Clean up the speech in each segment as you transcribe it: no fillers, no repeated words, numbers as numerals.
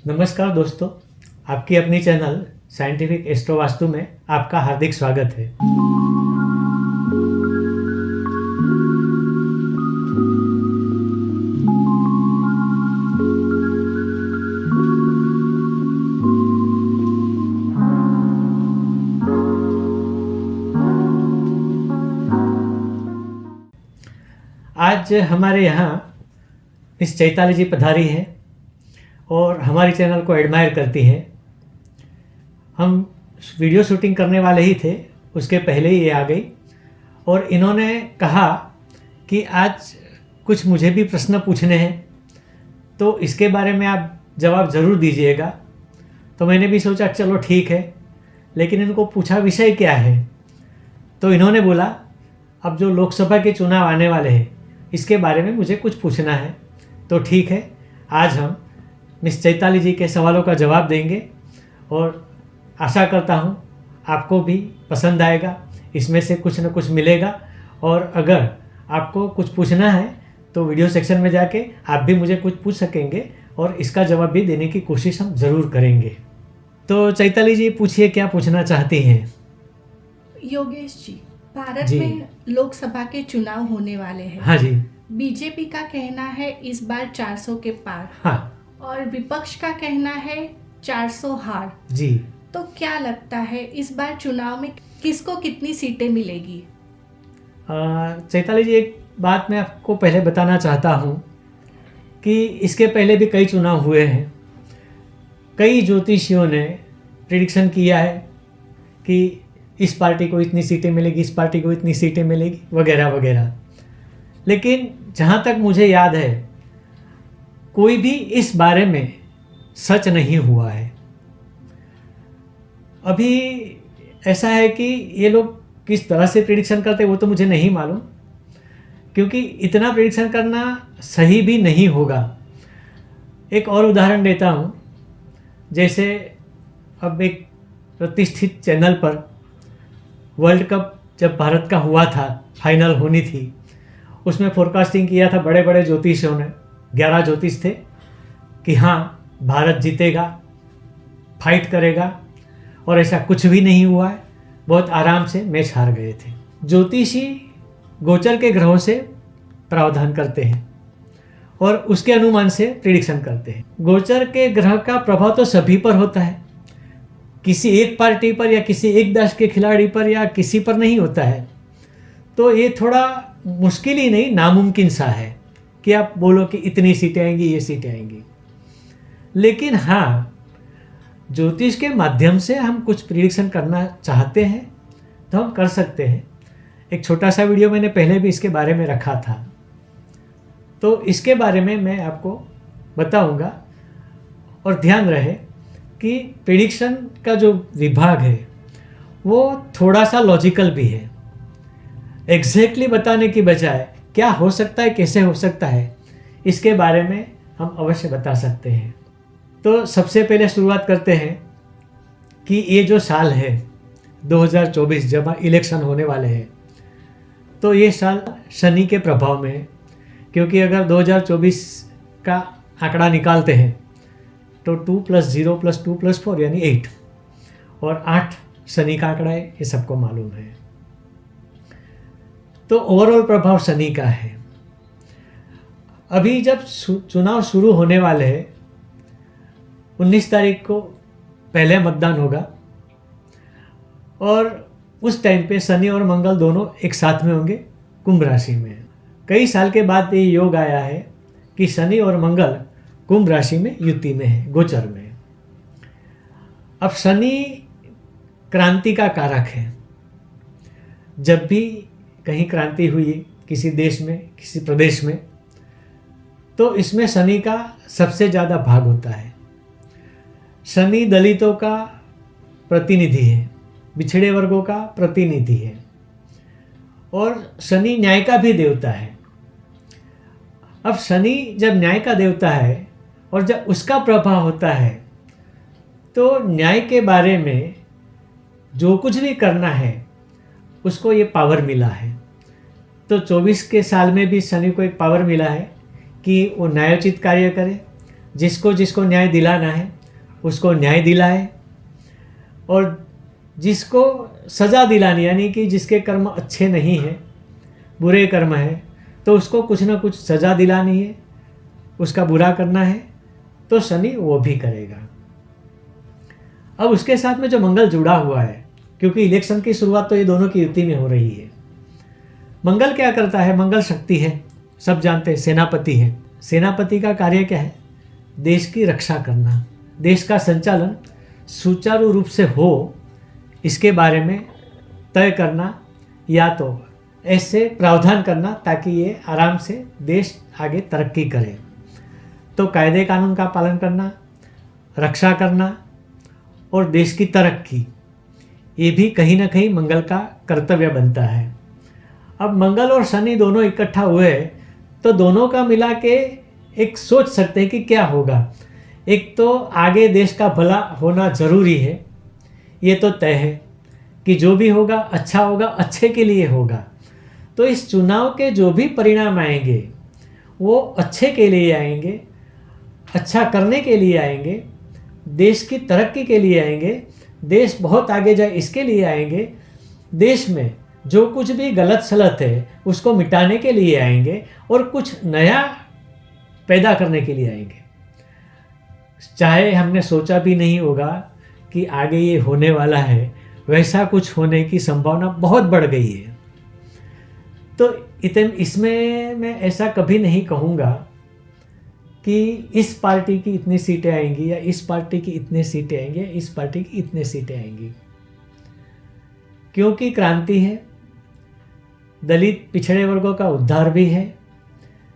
नमस्कार दोस्तों, आपकी अपनी चैनल साइंटिफिक एस्ट्रो वास्तु में आपका हार्दिक स्वागत है। आज हमारे यहाँ मिस चैताली जी पधारी हैं और हमारी चैनल को एडमायर करती हैं। हम वीडियो शूटिंग करने वाले ही थे, उसके पहले ही ये आ गई और इन्होंने कहा कि आज कुछ मुझे भी प्रश्न पूछने हैं, तो इसके बारे में आप जवाब ज़रूर दीजिएगा। तो मैंने भी सोचा चलो ठीक है, लेकिन इनको पूछा विषय क्या है, तो इन्होंने बोला अब जो लोकसभा के चुनाव आने वाले हैं इसके बारे में मुझे कुछ पूछना है। तो ठीक है, आज हम मिस चैताली जी के सवालों का जवाब देंगे और आशा करता हूँ आपको भी पसंद आएगा, इसमें से कुछ न कुछ मिलेगा। और अगर आपको कुछ पूछना है तो वीडियो सेक्शन में जाके आप भी मुझे कुछ पूछ सकेंगे और इसका जवाब भी देने की कोशिश हम ज़रूर करेंगे। तो चैताली जी पूछिए, क्या पूछना चाहती हैं? योगेश जी, भारत में लोकसभा के चुनाव होने वाले हैं। हाँ जी। बीजेपी का कहना है इस बार 400 के पार। हाँ और विपक्ष का कहना है 400 हार जी। तो क्या लगता है इस बार चुनाव में किसको कितनी सीटें मिलेगी? चैताली जी, एक बात मैं आपको पहले बताना चाहता हूँ कि इसके पहले भी कई चुनाव हुए हैं। कई ज्योतिषियों ने प्रिडिक्शन किया है कि इस पार्टी को इतनी सीटें मिलेगी, इस पार्टी को इतनी सीटें मिलेगी, वगैरह वगैरह। लेकिन जहाँ तक मुझे याद है कोई भी इस बारे में सच नहीं हुआ है। अभी ऐसा है कि ये लोग किस तरह से प्रिडिक्शन करते वो तो मुझे नहीं मालूम, क्योंकि इतना प्रिडिक्शन करना सही भी नहीं होगा। एक और उदाहरण देता हूँ, जैसे अब एक प्रतिष्ठित चैनल पर वर्ल्ड कप जब भारत का हुआ था, फाइनल होनी थी, उसमें फोरकास्टिंग किया था बड़े बड़े ज्योतिषियों ने। 11 ज्योतिष थे कि हाँ भारत जीतेगा, फाइट करेगा, और ऐसा कुछ भी नहीं हुआ है। बहुत आराम से मैच हार गए थे। ज्योतिषी गोचर के ग्रहों से प्रावधान करते हैं और उसके अनुमान से प्रिडिक्शन करते हैं। गोचर के ग्रह का प्रभाव तो सभी पर होता है, किसी एक पार्टी पर या किसी एक देश के खिलाड़ी पर या किसी पर नहीं होता है। तो ये थोड़ा मुश्किल ही नहीं, नामुमकिन सा है कि आप बोलो कि इतनी सीटें आएंगी, ये सीटें आएंगी। लेकिन हाँ, ज्योतिष के माध्यम से हम कुछ प्रिडिक्शन करना चाहते हैं तो हम कर सकते हैं। एक छोटा सा वीडियो मैंने पहले भी इसके बारे में रखा था, तो इसके बारे में मैं आपको बताऊंगा। और ध्यान रहे कि प्रिडिक्शन का जो विभाग है वो थोड़ा सा लॉजिकल भी है। एग्जैक्टली बताने की बजाय क्या हो सकता है, कैसे हो सकता है, इसके बारे में हम अवश्य बता सकते हैं। तो सबसे पहले शुरुआत करते हैं कि ये जो साल है 2024, जब इलेक्शन होने वाले हैं, तो ये साल शनि के प्रभाव में है। क्योंकि अगर 2024 का आंकड़ा निकालते हैं तो 2 + 0 + 2 + 4 यानी 8, और 8 शनि का आंकड़ा है, ये सबको मालूम है। तो ओवरऑल प्रभाव शनि का है। अभी जब चुनाव शुरू होने वाले हैं, 19 तारीख को पहले मतदान होगा और उस टाइम पे शनि और मंगल दोनों एक साथ में होंगे, कुंभ राशि में। कई साल के बाद ये योग आया है कि शनि और मंगल कुंभ राशि में युति में है, गोचर में। अब शनि क्रांति का कारक है। जब भी कहीं क्रांति हुई किसी देश में, किसी प्रदेश में, तो इसमें शनि का सबसे ज़्यादा भाग होता है। शनि दलितों का प्रतिनिधि है, पिछड़े वर्गों का प्रतिनिधि है, और शनि न्याय का भी देवता है। अब शनि जब न्याय का देवता है और जब उसका प्रभाव होता है, तो न्याय के बारे में जो कुछ भी करना है उसको ये पावर मिला है। तो 24 के साल में भी शनि को एक पावर मिला है कि वो न्यायोचित कार्य करे, जिसको जिसको न्याय दिलाना है उसको न्याय दिलाए, और जिसको सज़ा दिलानी, यानी कि जिसके कर्म अच्छे नहीं हैं, बुरे कर्म है, तो उसको कुछ ना कुछ सज़ा दिलानी है, उसका बुरा करना है, तो शनि वो भी करेगा। अब उसके साथ में जो मंगल जुड़ा हुआ है, क्योंकि इलेक्शन की शुरुआत तो ये दोनों की युति में हो रही है। मंगल क्या करता है? मंगल शक्ति है, सब जानते हैं, सेनापति है। सेनापति का कार्य क्या है? देश की रक्षा करना, देश का संचालन सुचारू रूप से हो, इसके बारे में तय करना, या तो ऐसे प्रावधान करना ताकि ये आराम से देश आगे तरक्की करे। तो कायदे कानून का पालन करना, रक्षा करना और देश की तरक्की, ये भी कहीं ना कहीं मंगल का कर्तव्य बनता है। अब मंगल और शनि दोनों इकट्ठा हुए तो दोनों का मिला के एक सोच सकते हैं कि क्या होगा। एक तो आगे देश का भला होना जरूरी है, ये तो तय है कि जो भी होगा अच्छा होगा, अच्छे के लिए होगा। तो इस चुनाव के जो भी परिणाम आएंगे वो अच्छे के लिए आएंगे, अच्छा करने के लिए आएंगे, देश की तरक्की के लिए आएंगे, देश बहुत आगे जाए इसके लिए आएंगे, देश में जो कुछ भी गलत सलत है उसको मिटाने के लिए आएंगे और कुछ नया पैदा करने के लिए आएंगे। चाहे हमने सोचा भी नहीं होगा कि आगे ये होने वाला है, वैसा कुछ होने की संभावना बहुत बढ़ गई है। तो इसमें मैं ऐसा कभी नहीं कहूँगा कि इस पार्टी की इतनी सीटें आएंगी या इस पार्टी की इतनी सीटें आएंगी या इस पार्टी की इतनी सीटें आएंगी, क्योंकि क्रांति है, दलित पिछड़े वर्गों का उद्धार भी है,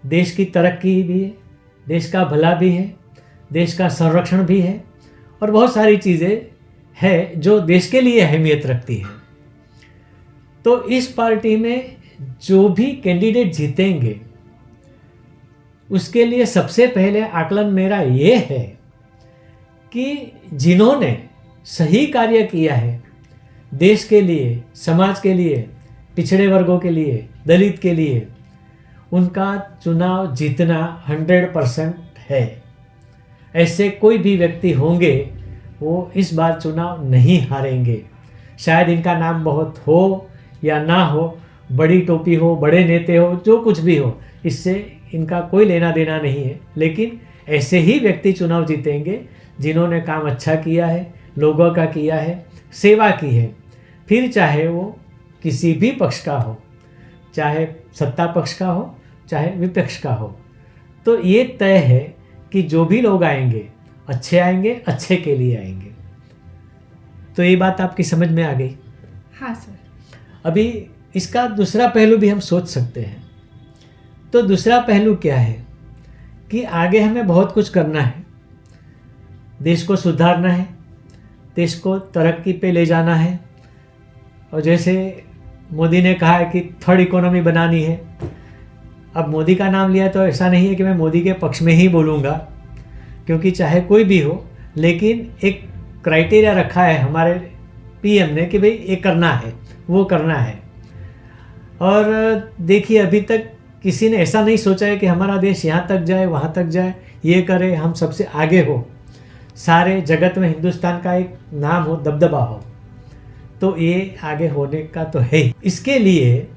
देश की तरक्की भी है, देश का भला भी है, देश का संरक्षण भी है, और बहुत सारी चीज़ें हैं जो देश के लिए अहमियत रखती है। तो इस पार्टी में जो भी कैंडिडेट जीतेंगे उसके लिए सबसे पहले आकलन मेरा ये है कि जिन्होंने सही कार्य किया है देश के लिए, समाज के लिए, पिछड़े वर्गों के लिए, दलित के लिए, उनका चुनाव जीतना 100% है। ऐसे कोई भी व्यक्ति होंगे वो इस बार चुनाव नहीं हारेंगे। शायद इनका नाम बहुत हो या ना हो, बड़ी टोपी हो, बड़े नेता हो, जो कुछ भी हो, इससे इनका कोई लेना देना नहीं है, लेकिन ऐसे ही व्यक्ति चुनाव जीतेंगे जिन्होंने काम अच्छा किया है, लोगों का किया है, सेवा की है, फिर चाहे वो किसी भी पक्ष का हो, चाहे सत्ता पक्ष का हो, चाहे विपक्ष का हो। तो ये तय है कि जो भी लोग आएंगे आएंगे, अच्छे के लिए आएंगे। तो ये बात आपकी समझ में आ गई? हाँ सर। अभी इसका दूसरा पहलू भी हम सोच सकते हैं। तो दूसरा पहलू क्या है कि आगे हमें बहुत कुछ करना है, देश को सुधारना है, देश को तरक्की पे ले जाना है, और जैसे मोदी ने कहा है कि थर्ड इकोनॉमी बनानी है। अब मोदी का नाम लिया तो ऐसा नहीं है कि मैं मोदी के पक्ष में ही बोलूँगा, क्योंकि चाहे कोई भी हो, लेकिन एक क्राइटेरिया रखा है हमारे पीएम ने कि भाई ये करना है, वो करना है। और देखिए अभी तक किसी ने ऐसा नहीं सोचा है कि हमारा देश यहाँ तक जाए, वहाँ तक जाए, ये करे, हम सबसे आगे हो, सारे जगत में हिंदुस्तान का एक नाम हो, दबदबा हो। तो ये आगे होने का तो है ही। इसके लिए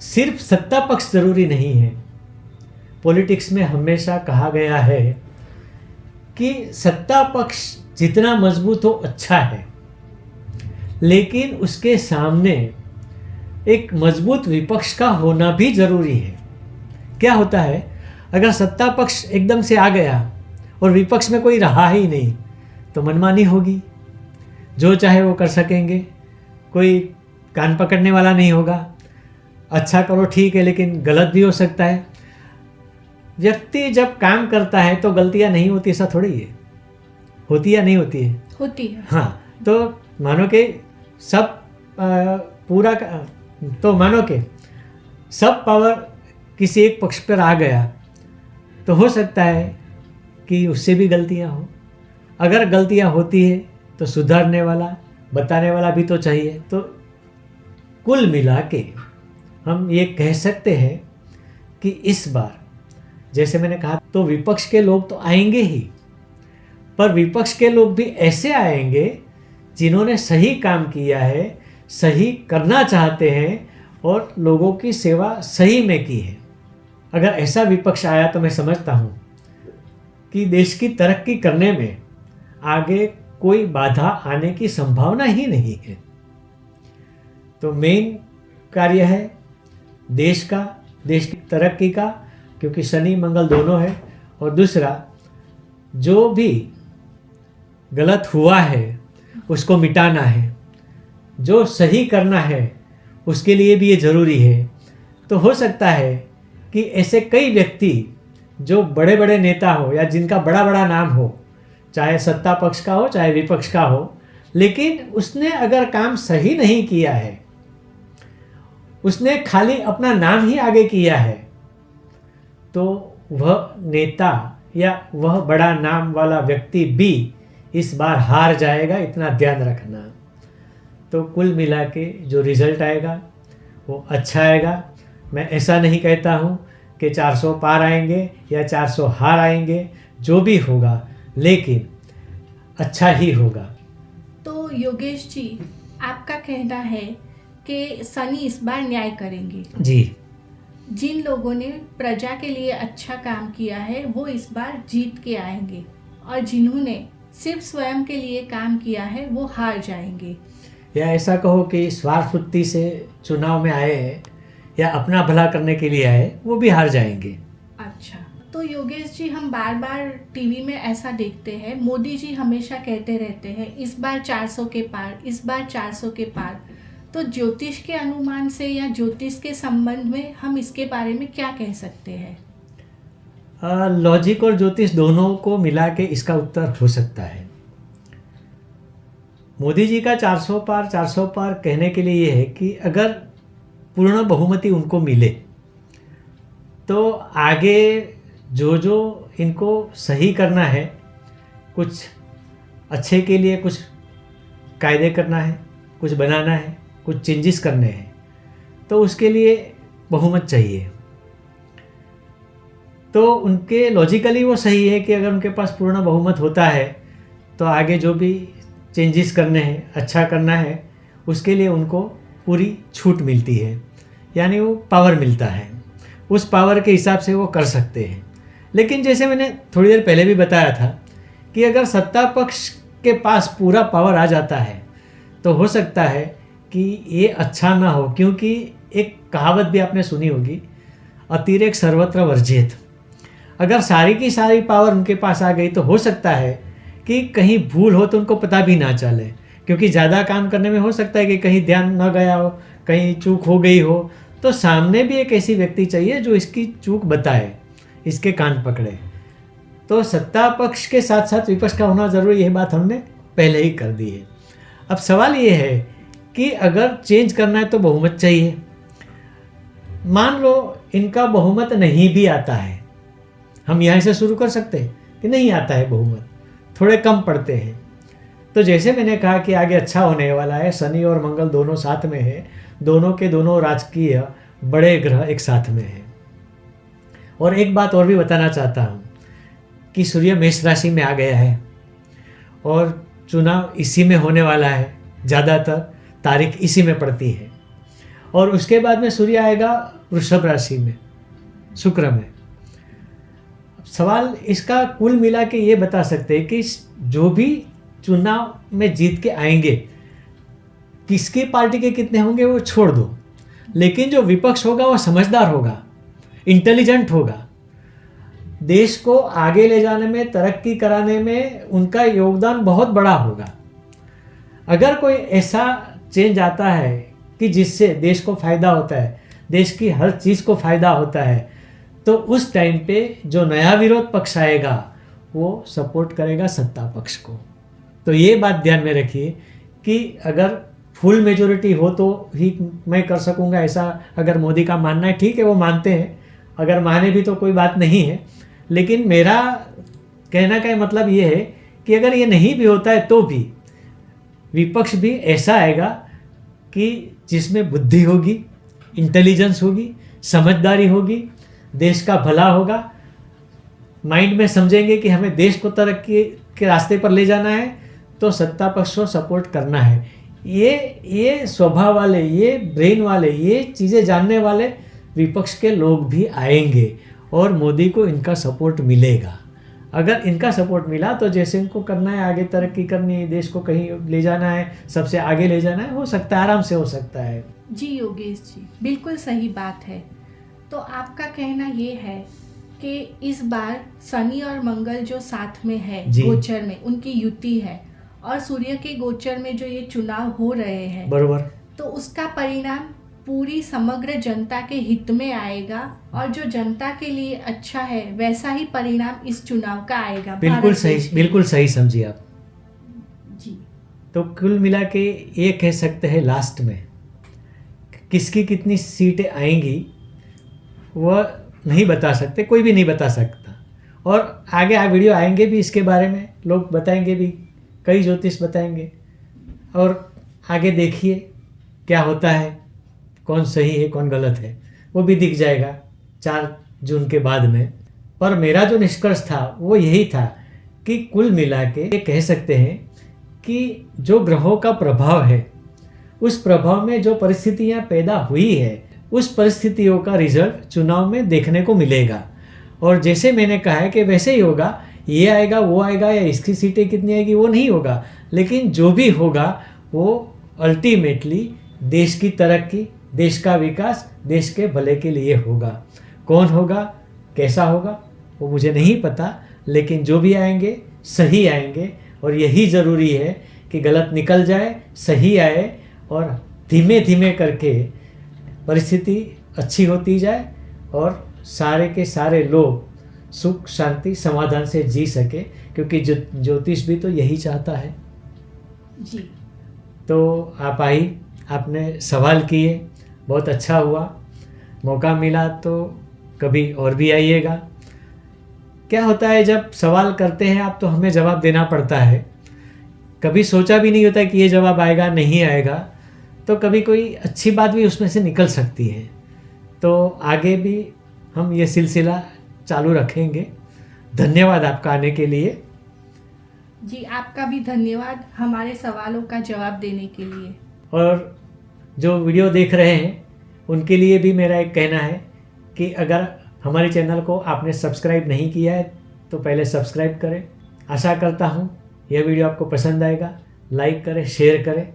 सिर्फ सत्ता पक्ष जरूरी नहीं है। पॉलिटिक्स में हमेशा कहा गया है कि सत्ता पक्ष जितना मजबूत हो अच्छा है, लेकिन उसके सामने एक मजबूत विपक्ष का होना भी जरूरी है। क्या होता है, अगर सत्ता पक्ष एकदम से आ गया और विपक्ष में कोई रहा ही नहीं तो मनमानी होगी, जो चाहे वो कर सकेंगे, कोई कान पकड़ने वाला नहीं होगा। अच्छा करो ठीक है, लेकिन गलत भी हो सकता है। व्यक्ति जब काम करता है तो गलतियां नहीं होती, ऐसा थोड़ी है, होती या नहीं होती है? होती है। हाँ, तो मानो कि सब मानो कि सब पावर किसी एक पक्ष पर आ गया तो हो सकता है कि उससे भी गलतियां हो। अगर गलतियां होती है तो सुधारने वाला, बताने वाला भी तो चाहिए। तो कुल मिला के हम ये कह सकते हैं कि इस बार जैसे मैंने कहा तो विपक्ष के लोग तो आएंगे ही, पर विपक्ष के लोग भी ऐसे आएंगे जिन्होंने सही काम किया है, सही करना चाहते हैं और लोगों की सेवा सही में की है। अगर ऐसा विपक्ष आया तो मैं समझता हूँ कि देश की तरक्की करने में आगे कोई बाधा आने की संभावना ही नहीं है। तो मेन कार्य है देश की तरक्की का, क्योंकि शनि मंगल दोनों है। और दूसरा, जो भी गलत हुआ है उसको मिटाना है, जो सही करना है उसके लिए भी ये ज़रूरी है। तो हो सकता है कि ऐसे कई व्यक्ति जो बड़े बड़े नेता हो या जिनका बड़ा बड़ा नाम हो, चाहे सत्ता पक्ष का हो चाहे विपक्ष का हो, लेकिन उसने अगर काम सही नहीं किया है, उसने खाली अपना नाम ही आगे किया है, तो वह नेता या वह बड़ा नाम वाला व्यक्ति भी इस बार हार जाएगा, इतना ध्यान रखना। तो कुल मिला के जो रिजल्ट आएगा वो अच्छा आएगा। मैं ऐसा नहीं कहता हूँ कि 400 पार आएंगे या 400 हार आएंगे, जो भी होगा लेकिन अच्छा ही होगा। तो योगेश जी, आपका कहना है कि शनि इस बार न्याय करेंगे। जी, जिन लोगों ने प्रजा के लिए अच्छा काम किया है वो इस बार जीत के आएंगे, और जिन्होंने सिर्फ स्वयं के लिए काम किया है वो हार जाएंगे। या ऐसा कहो कि स्वार्थ वृत्ति से चुनाव में आए हैं या अपना भला करने के लिए आए, वो भी हार जाएंगे। अच्छा, तो योगेश जी, हम बार बार टीवी में ऐसा देखते हैं, मोदी जी हमेशा कहते रहते हैं इस बार 400 के पार, इस बार 400 के पार। तो ज्योतिष के अनुमान से या ज्योतिष के संबंध में हम इसके बारे में क्या कह सकते हैं? लॉजिक और ज्योतिष दोनों को मिला के इसका उत्तर हो सकता है। मोदी जी का 400 पार कहने के लिए ये है कि अगर पूर्ण बहुमति उनको मिले तो आगे जो जो इनको सही करना है, कुछ अच्छे के लिए कुछ कायदे करना है, कुछ बनाना है, कुछ चेंजेस करने हैं, तो उसके लिए बहुमत चाहिए। तो उनके लॉजिकली वो सही है कि अगर उनके पास पूर्ण बहुमत होता है तो आगे जो भी चेंजेस करने हैं, अच्छा करना है, उसके लिए उनको पूरी छूट मिलती है, यानी वो पावर मिलता है। उस पावर के हिसाब से वो कर सकते हैं। लेकिन जैसे मैंने थोड़ी देर पहले भी बताया था कि अगर सत्ता पक्ष के पास पूरा पावर आ जाता है तो हो सकता है कि ये अच्छा ना हो, क्योंकि एक कहावत भी आपने सुनी होगी, अतिरेक सर्वत्र वर्जित। अगर सारी की सारी पावर उनके पास आ गई तो हो सकता है कि कहीं भूल हो तो उनको पता भी ना चले, क्योंकि ज़्यादा काम करने में हो सकता है कि कहीं ध्यान न गया हो, कहीं चूक हो गई हो, तो सामने भी एक ऐसी व्यक्ति चाहिए जो इसकी चूक बताए, इसके कान पकड़े। तो सत्ता पक्ष के साथ साथ विपक्ष का होना ज़रूरी, यह बात हमने पहले ही कर दी है। अब सवाल ये है कि अगर चेंज करना है तो बहुमत चाहिए। मान लो इनका बहुमत नहीं भी आता है, हम यहाँ से शुरू कर सकते हैं कि नहीं आता है बहुमत, थोड़े कम पड़ते हैं। तो जैसे मैंने कहा कि आगे अच्छा होने वाला है, शनि और मंगल दोनों साथ में है, दोनों के दोनों राजकीय बड़े ग्रह एक साथ में है। और एक बात और भी बताना चाहता हूँ कि सूर्य मेष राशि में आ गया है और चुनाव इसी में होने वाला है, ज़्यादातर तारीख इसी में पड़ती है। और उसके बाद में सूर्य आएगा वृषभ राशि में, शुक्र में। सवाल इसका कुल मिला के ये बता सकते हैं कि जो भी चुनाव में जीत के आएंगे, किसकी पार्टी के कितने होंगे वो छोड़ दो, लेकिन जो विपक्ष होगा वो समझदार होगा, इंटेलिजेंट होगा, देश को आगे ले जाने में, तरक्की कराने में उनका योगदान बहुत बड़ा होगा। अगर कोई ऐसा चेंज आता है कि जिससे देश को फ़ायदा होता है, देश की हर चीज़ को फ़ायदा होता है, तो उस टाइम पे जो नया विरोध पक्ष आएगा वो सपोर्ट करेगा सत्ता पक्ष को। तो ये बात ध्यान में रखिए कि अगर फुल मेजॉरिटी हो तो ही मैं कर सकूंगा, ऐसा अगर मोदी का मानना है, ठीक है, वो मानते हैं, अगर माने भी तो कोई बात नहीं है। लेकिन मेरा कहना का मतलब ये है कि अगर ये नहीं भी होता है तो भी विपक्ष भी ऐसा आएगा कि जिसमें बुद्धि होगी, इंटेलिजेंस होगी, समझदारी होगी, देश का भला होगा, माइंड में समझेंगे कि हमें देश को तरक्की के रास्ते पर ले जाना है तो सत्ता पक्ष को सपोर्ट करना है। ये स्वभाव वाले, ये ब्रेन वाले, ये चीज़ें जानने वाले विपक्ष के लोग भी आएंगे और मोदी को इनका सपोर्ट मिलेगा। अगर इनका सपोर्ट मिला तो जैसे इनको करना है, आगे तरक्की करनी है, देश को कहीं ले जाना है, सबसे आगे ले जाना है, हो सकता है, आराम से हो सकता है। जी योगेश जी, बिल्कुल सही बात है। तो आपका कहना ये है कि इस बार शनि और मंगल जो साथ में है जी। गोचर में, उनकी युति है, और सूर्य के गोचर में जो ये चुनाव हो रहे हैं, बरोबर, तो उसका परिणाम पूरी समग्र जनता के हित में आएगा, और जो जनता के लिए अच्छा है वैसा ही परिणाम इस चुनाव का आएगा। बिल्कुल सही, बिल्कुल सही समझिए आप। जी। तो कुल मिला के ये कह सकते हैं लास्ट में किसकी कितनी सीटें आएंगी वह नहीं बता सकते, कोई भी नहीं बता सकता। और आगे वीडियो आएंगे भी इसके बारे में, लोग बताएंगे भी, कई ज्योतिष बताएंगे। और आगे देखिए क्या होता है, कौन सही है कौन गलत है, वो भी दिख जाएगा 4 जून के बाद में। पर मेरा जो निष्कर्ष था वो यही था कि कुल मिला के ये कह सकते हैं कि जो ग्रहों का प्रभाव है, उस प्रभाव में जो परिस्थितियां पैदा हुई है, उस परिस्थितियों का रिजल्ट चुनाव में देखने को मिलेगा। और जैसे मैंने कहा है कि वैसे ही होगा, ये आएगा वो आएगा या इसकी सीटें कितनी आएगी वो नहीं होगा, लेकिन जो भी होगा वो अल्टीमेटली देश की तरक्की, देश का विकास, देश के भले के लिए होगा। कौन होगा, कैसा होगा, वो मुझे नहीं पता, लेकिन जो भी आएंगे सही आएंगे। और यही ज़रूरी है कि गलत निकल जाए, सही आए, और धीमे धीमे करके परिस्थिति अच्छी होती जाए और सारे के सारे लोग सुख शांति समाधान से जी सके, क्योंकि ज्योतिष भी तो यही चाहता है। जी। तो आप आई, आपने सवाल किए, बहुत अच्छा हुआ। मौका मिला तो कभी और भी आइएगा। क्या होता है जब सवाल करते हैं आप तो हमें जवाब देना पड़ता है, कभी सोचा भी नहीं होता कि ये जवाब आएगा नहीं आएगा, तो कभी कोई अच्छी बात भी उसमें से निकल सकती है। तो आगे भी हम ये सिलसिला चालू रखेंगे। धन्यवाद आपका आने के लिए। जी, आपका भी धन्यवाद हमारे सवालों का जवाब देने के लिए। और जो वीडियो देख रहे हैं उनके लिए भी मेरा एक कहना है कि अगर हमारे चैनल को आपने सब्सक्राइब नहीं किया है तो पहले सब्सक्राइब करें। आशा करता हूँ यह वीडियो आपको पसंद आएगा। लाइक करें, शेयर करें।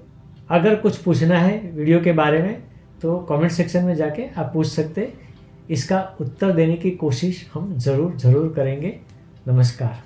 अगर कुछ पूछना है वीडियो के बारे में तो कमेंट सेक्शन में जाके आप पूछ सकते। इसका उत्तर देने की कोशिश हम ज़रूर करेंगे। नमस्कार।